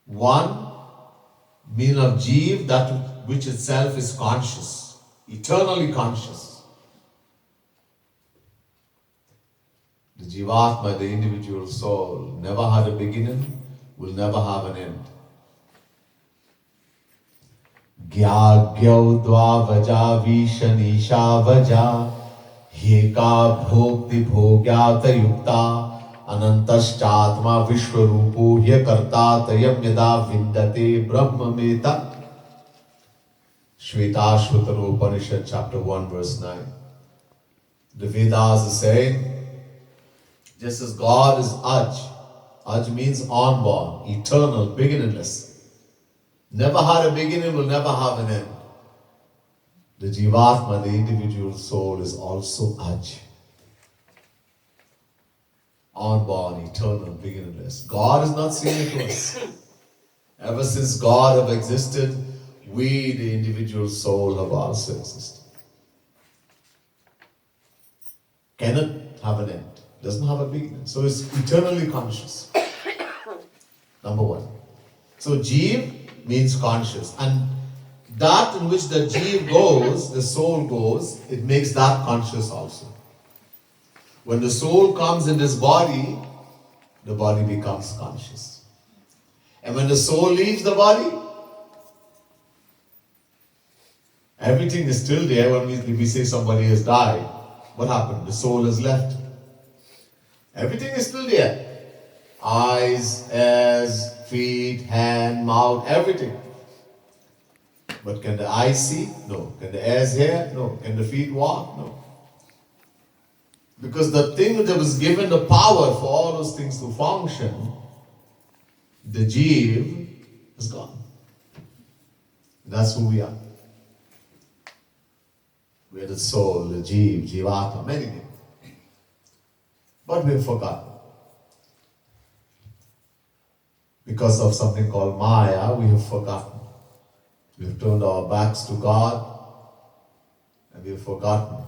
One, meaning of Jeev, that which itself is conscious, eternally conscious. The Jivatma, the individual soul, never had a beginning, will never have an end. Gyagyo dvavaja vishanisha vaja heka bhokti bhogyata yukta anantaschatma vishwarupo hyakarta tayam yada vindate brahmameta. Shvetashvatara Upanishad chapter 1 verse 9. The Vedas are saying, just as God is Aj means unborn, eternal, beginningless. Never had a beginning, will never have an end. The Jivatma, the individual soul, is also Aj. Unborn, eternal, beginningless. God is not seen to us. Ever since God have existed, we, the individual soul, have also existed. Cannot have an end. Doesn't have a beginning. So it's eternally conscious. Number one. So Jeev means conscious. And that in which the Jeev goes, the soul goes, it makes that conscious also. When the soul comes in this body, the body becomes conscious. And when the soul leaves the body, everything is still there. When we say somebody has died, what happened? The soul has left. Everything is still there. Eyes, ears, feet, hand, mouth, everything. But can the eyes see? No. Can the ears hear? No. Can the feet walk? No. Because the thing that was given the power for all those things to function, the Jeev, is gone. That's who we are. We are the soul, the Jeev, Jivatma, many names. But we have forgotten. Because of something called Maya, we have forgotten. We have turned our backs to God and we have forgotten